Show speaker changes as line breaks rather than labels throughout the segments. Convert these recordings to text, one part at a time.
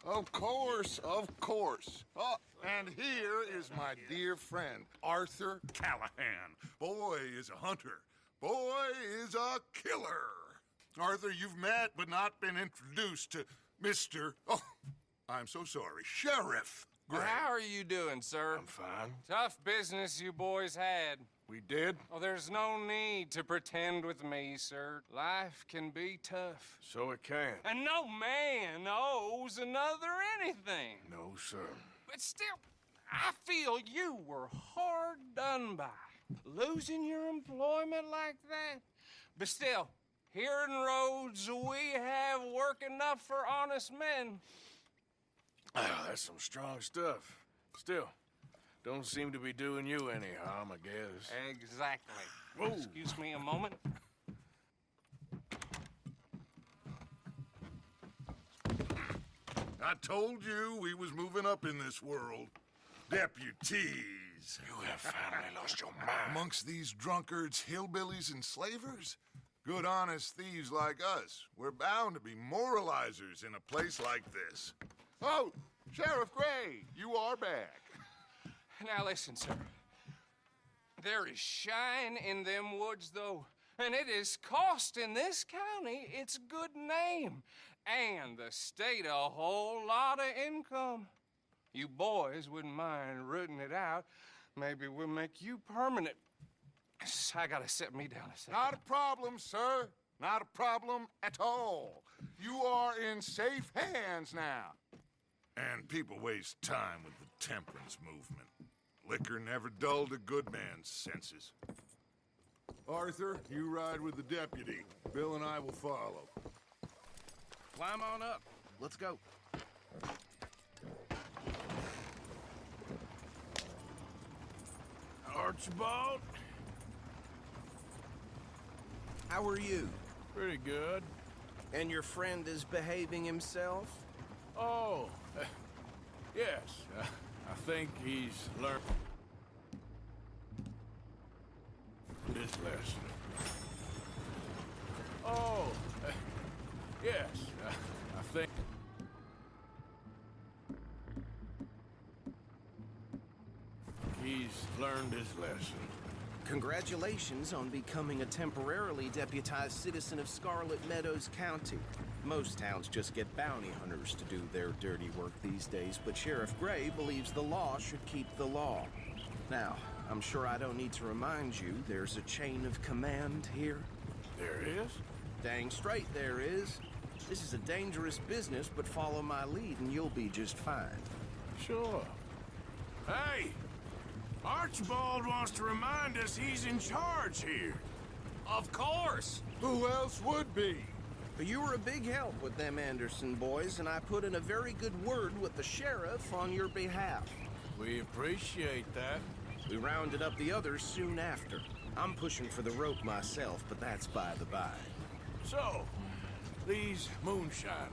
Of course, of course. Oh, and here is my dear friend, Arthur Callahan. Boy is a hunter. Boy is a killer. Arthur, you've met but not been introduced to Mr. Oh, I'm so sorry, Sheriff Gray.
How are you doing, sir?
I'm fine.
Tough business you boys had.
We did?
Oh, there's no need to pretend with me, sir. Life can be tough.
So it can.
And no man owes another anything.
No, sir.
But still, I feel you were hard done by. Losing your employment like that. But still, here in Rhodes, we have work enough for honest men.
Oh, that's some strong stuff. Still, don't seem to be doing you any harm, I guess.
Exactly.
Whoa.
Excuse me a moment.
I told you we was moving up in this world. Deputies. You have finally lost your mind. Amongst these drunkards, hillbillies, and slavers? Good, honest thieves like us. We're bound to be moralizers in a place like this. Oh, Sheriff Gray, you are back.
Now listen, sir. There is shine in them woods, though, and it is costing this county its good name and the state a whole lot of income. You boys wouldn't mind rooting it out. Maybe we'll make you permanent. I gotta set me down a second.
Not a problem, sir. Not a problem at all. You are in safe hands now. And people waste time with the temperance movement. Liquor never dulled a good man's senses. Arthur, you ride with the deputy. Bill and I will follow.
Climb on up. Let's go.
Archibald?
How are you?
Pretty good.
And your friend is behaving himself?
Oh, yes. I think he's learned this lesson. Oh, yes. I think... he's learned his lesson.
Congratulations on becoming a temporarily deputized citizen of Scarlet Meadows County. Most towns just get bounty hunters to do their dirty work these days, but Sheriff Gray believes the law should keep the law. Now, I'm sure I don't need to remind you there's a chain of command here.
There is?
Dang straight there is. This is a dangerous business, but follow my lead and you'll be just fine.
Sure. Hey! Archibald wants to remind us he's in charge here.
Of course.
Who else would be?
You were a big help with them Anderson boys, and I put in a very good word with the sheriff on your behalf.
We appreciate that.
We rounded up the others soon after. I'm pushing for the rope myself, but that's by the by.
So, these moonshiners.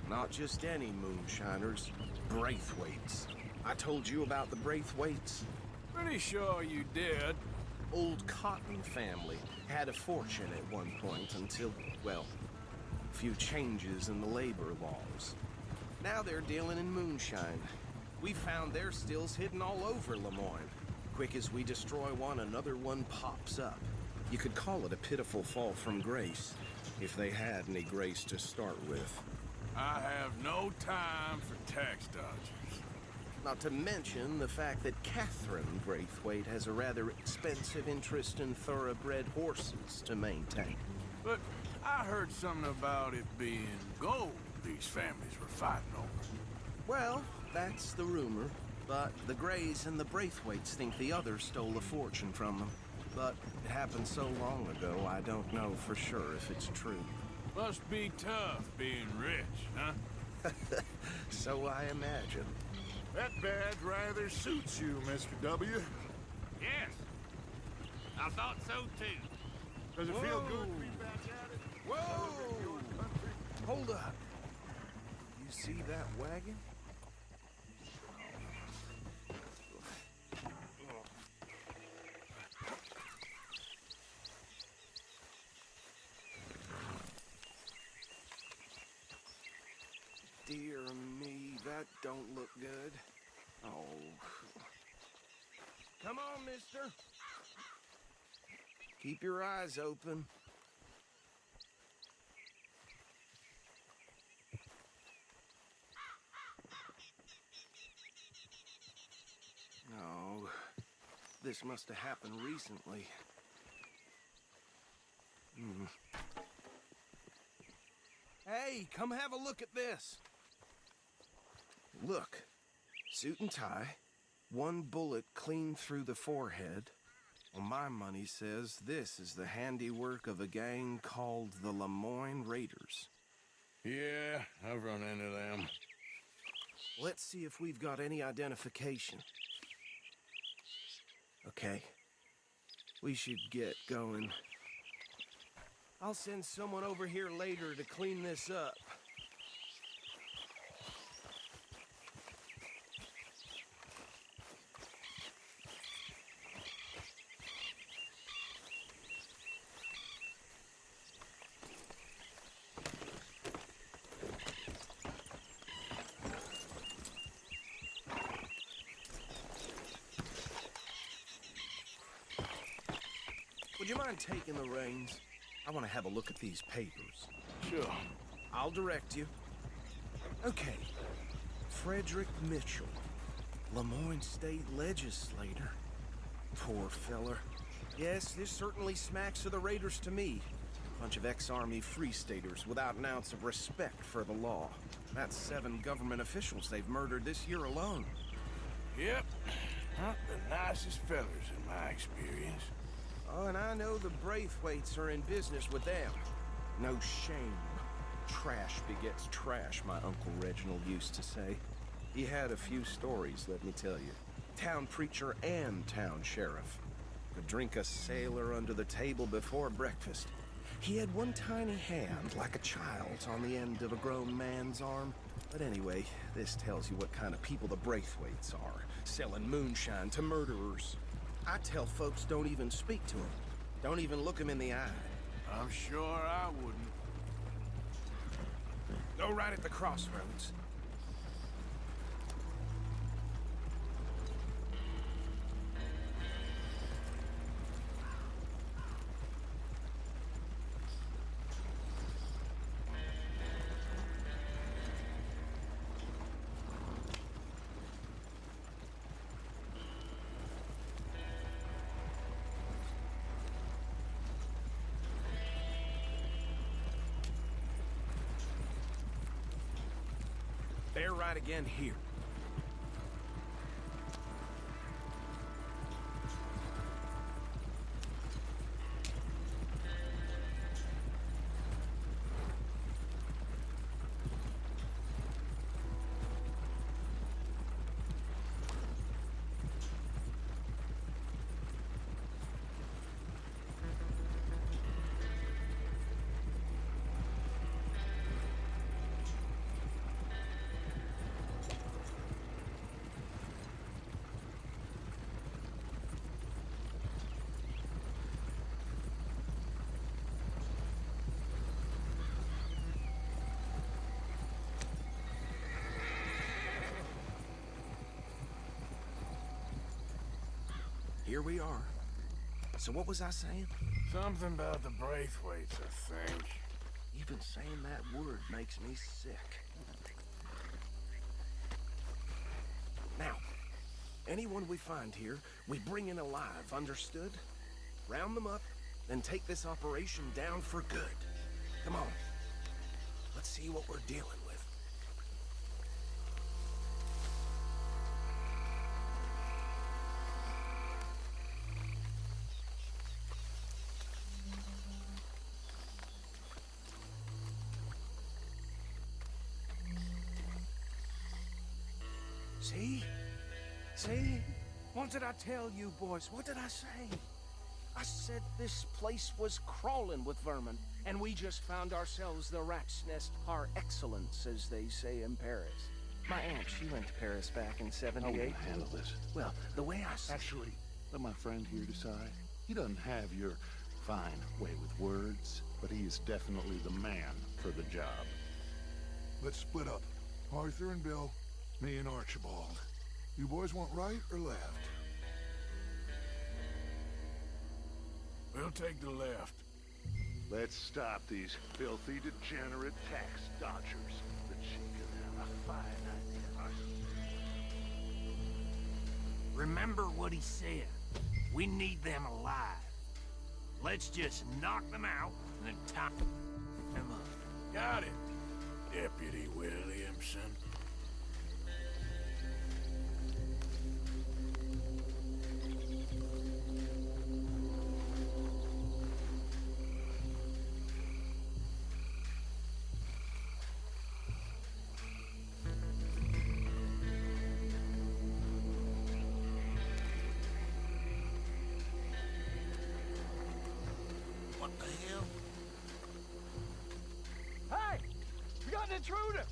Not just any moonshiners, Braithwaites. I told you about the Braithwaites?
Pretty sure you did.
Old Cotton family had a fortune at one point until, well, a few changes in the labor laws. Now they're dealing in moonshine. We found their stills hidden all over Lemoyne. Quick as we destroy one, another one pops up. You could call it a pitiful fall from grace, if they had any grace to start with.
I have no time for tax dodgers.
Not to mention the fact that Catherine Braithwaite has a rather expensive interest in thoroughbred horses to maintain.
But I heard something about it being gold these families were fighting over.
Well, that's the rumor. But the Grays and the Braithwaites think the others stole a fortune from them. But it happened so long ago, I don't know for sure if it's true.
Must be tough being rich, huh?
So I imagine.
That badge rather suits you, Mr. W.
Yes. I thought so, too.
Does it feel good to be back at it?
Whoa! Hold up. You see that wagon? dear me, that don't look good. Oh. Come on, mister. Keep your eyes open. No, this must have happened recently. Hey, come have a look at this. Look, suit and tie, one bullet clean through the forehead. Well, my money says this is the handiwork of a gang called the Lemoyne Raiders.
Yeah, I've run into them.
Let's see if we've got any identification. Okay. We should get going. I'll send someone over here later to clean this up. Would you mind taking the reins? I want to have a look at these papers.
Sure.
I'll direct you. Okay. Frederick Mitchell, Lemoyne State Legislator. Poor feller. Yes, this certainly smacks of the Raiders to me. Bunch of ex-Army Free Staters without an ounce of respect for the law. That's 7 government officials they've murdered this year alone.
Yep. Not the nicest fellers in my experience.
Oh, and I know the Braithwaites are in business with them. No shame. Trash begets trash, my Uncle Reginald used to say. He had a few stories, let me tell you. Town preacher and town sheriff. Could drink a sailor under the table before breakfast. He had one tiny hand, like a child's, on the end of a grown man's arm. But anyway, this tells you what kind of people the Braithwaites are. Selling moonshine to murderers. I tell folks don't even speak to them. Don't even look them in the eye.
I'm sure I wouldn't.
Go right at the crossroads. They're right again here. Here we are. So what was I saying?
Something about the Braithwaites, I think.
Even saying that word makes me sick. Now, anyone we find here, we bring in alive, understood? Round them up, then take this operation down for good. Come on. Let's see what we're dealing with. See? See? What did I tell you, boys? What did I say? I said this place was crawling with vermin, and we just found ourselves the rat's nest par excellence, as they say in Paris. My aunt, she went to Paris back in '78.
How will you handle this?
Well, the way I said...
Actually, let my friend here decide. He doesn't have your fine way with words, but he is definitely the man for the job.
Let's split up.
Arthur and Bill, me and Archibald. You boys want right or left?
We'll take the left.
Let's stop these filthy, degenerate tax dodgers. The cheek of them, a fine idea.
Remember what he said. We need them alive. Let's just knock them out and then tie them up.
Got it, Deputy Williamson.
What the hell?
Hey! We got an intruder!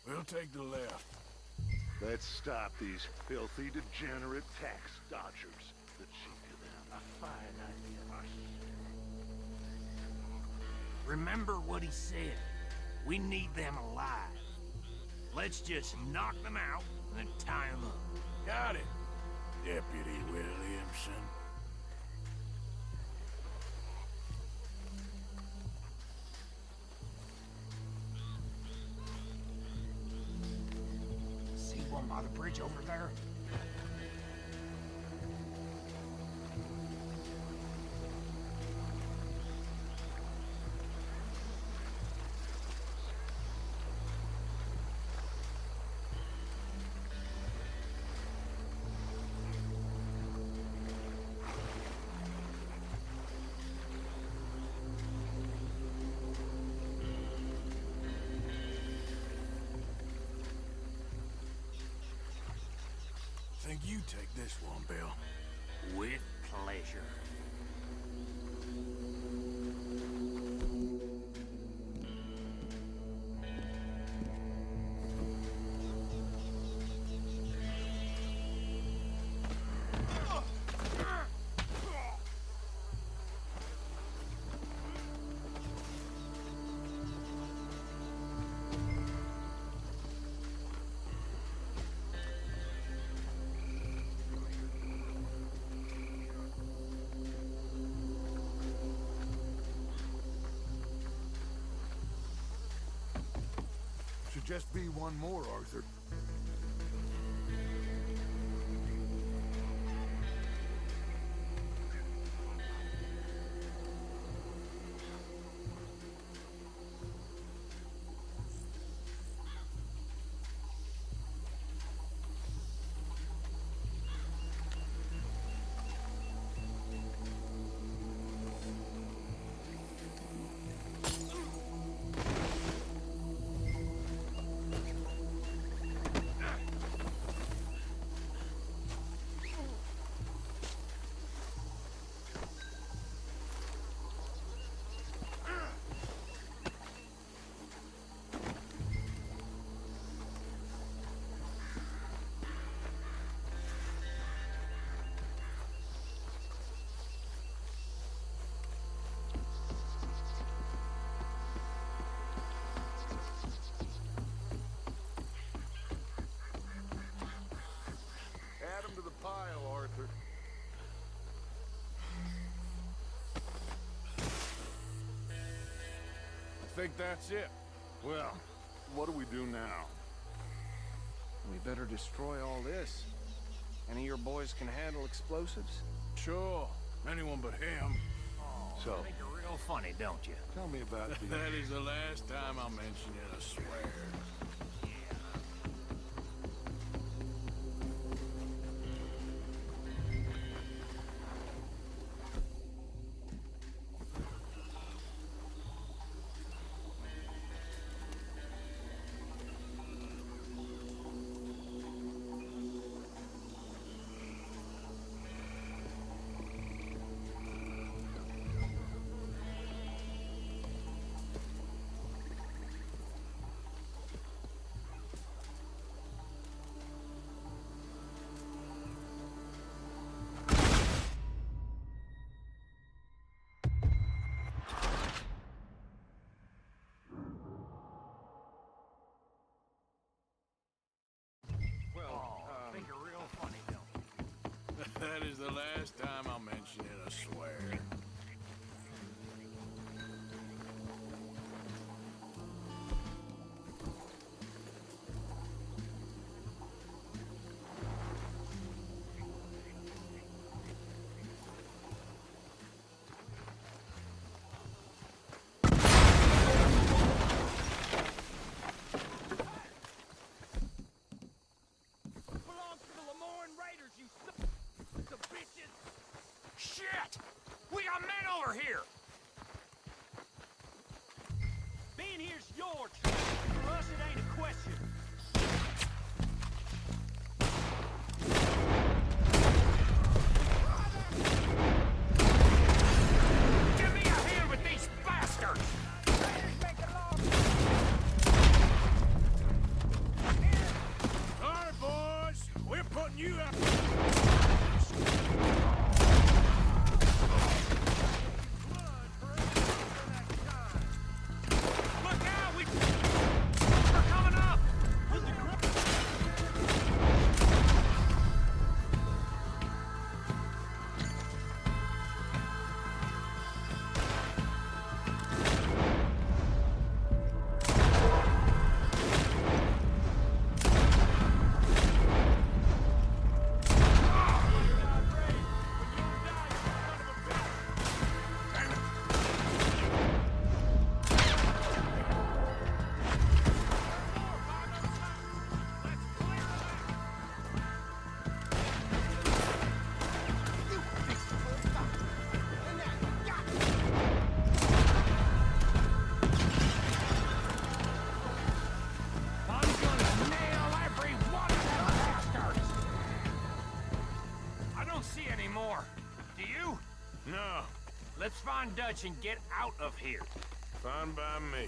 We'll take the left.
Let's stop these filthy, degenerate tax dodgers. The cheek of them, a fine idea.
Remember what he said. We need them alive. Let's just knock them out and then tie them up.
Got it, Deputy Williamson.
See one by the bridge over there?
Think you take this one, Bill.
With pleasure.
Should just be one more, Arthur. Add 'em to the pile, Arthur.
I think that's it.
Well, what do we do now?
We better destroy all this. Any of your boys can handle explosives?
Sure, anyone but him.
So,
Think you're real funny, don't you?
tell me about the...
That is the last time I'll mention it, I swear. is the last time I'll mention it, I swear.
Belongs to the Lemoyne Raiders, you sons of bitches!
Shit! We got men over here!
Being here's your choice. For us, it ain't a question.
Give me a hand with these bastards!
All right, boys, we're putting you out.
Look out! We're coming up! I'm gonna nail every one of them bastards! I don't see any more. Do you?
No,
Let's find Dutch and get out of here.
fine by me.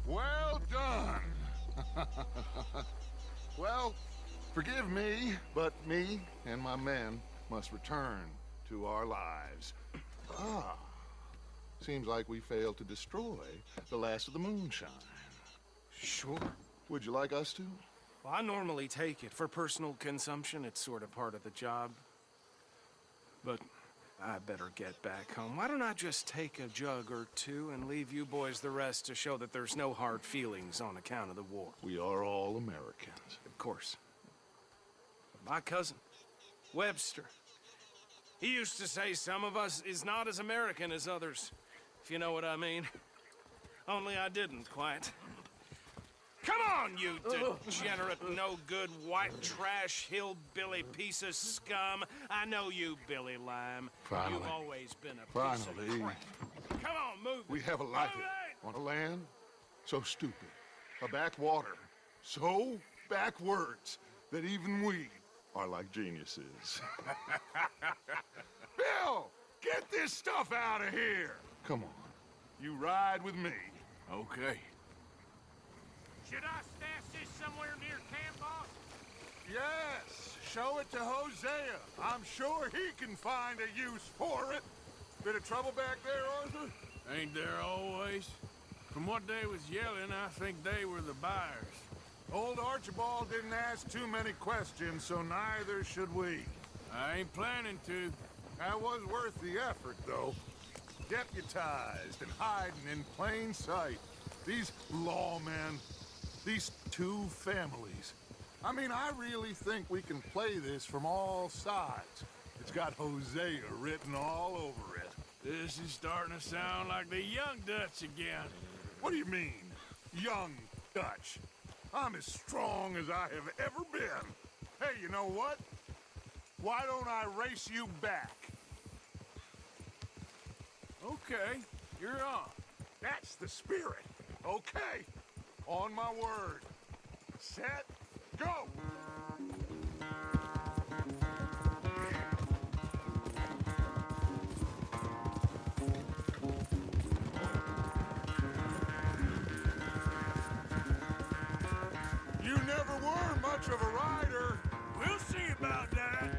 Well done. Well, forgive me, but me and my men must return to our lives. Ah, seems like we failed to destroy the last of the moonshine.
Sure.
Would you like us to?
Well, I normally take it for personal consumption. It's sort of part of the job. But I better get back home. Why don't I just take a jug or two and leave you boys the rest to show that there's no hard feelings on account of the war?
We are all Americans.
Of course. But my cousin, Webster, he used to say some of us is not as American as others, if you know what I mean. Only I didn't quite. Come on, you degenerate, no-good, white trash, hillbilly piece of scum. I know you, Billy Lime.
Finally.
You've always been a piece of
Finally.
crap. Come on, move
We
it.
have a life
Move it!
on a land so stupid, a backwater so backwards that even we are like geniuses. Bill, get this stuff out of here. Come on, you ride with me.
Okay.
Should I stash this somewhere near camp, boss?
Yes, show it to Hosea. I'm sure he can find a use for it. Bit of trouble back there, Arthur?
Ain't there always? From what they was yelling, I think they were the buyers.
Old Archibald didn't ask too many questions, so neither should we.
I ain't planning to.
That was worth the effort, though. Deputized and hiding in plain sight. These lawmen, these two families. I mean, I really think we can play this from all sides. It's got Hosea written all over it.
This is starting to sound like the young Dutch again.
What do you mean, young Dutch? I'm as strong as I have ever been. Hey, you know what? Why don't I race you back?
Okay, you're on.
That's the spirit. Okay, on my word. Set, go! much of a rider.
We'll see about that.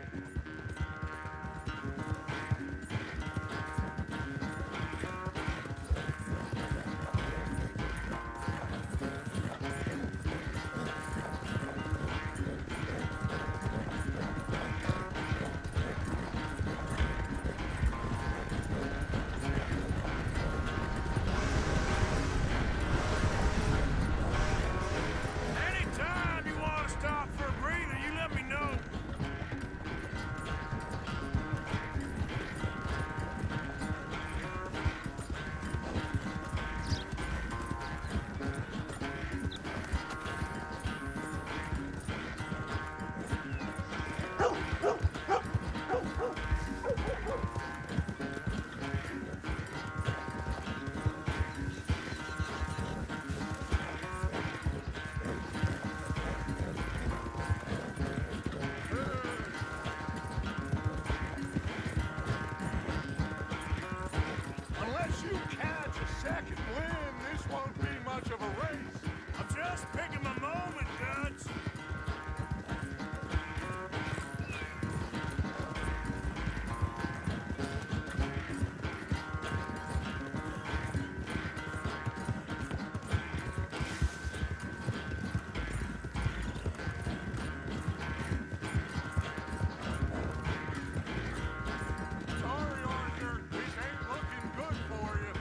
Anytime you want to stop for a breather, you let me know.
Unless you catch a second wind, this won't be much of a race.
I'm just picking my moment, Dutch.
Sorry, Arthur. This ain't looking good for you.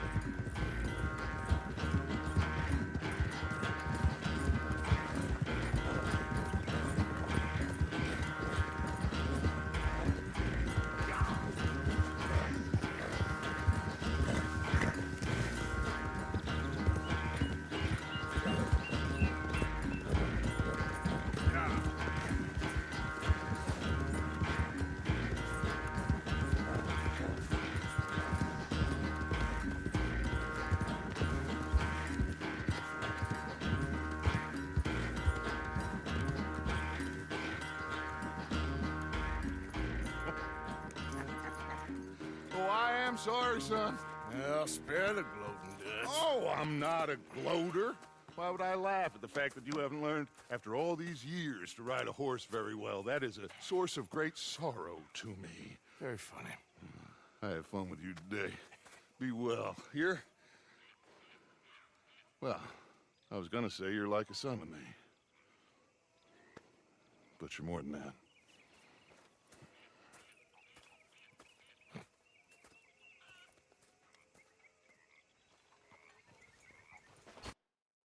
Oh, I am sorry, son.
Well, spare the gloating, Dutch.
Oh, I'm not a gloater. Why would I laugh at the fact that you haven't learned, after all these years, to ride a horse very well? That is a source of great sorrow to me.
Very funny.
I had fun with you today. Be well. Here? Well, I was gonna say you're like a son to me. But you're more than that.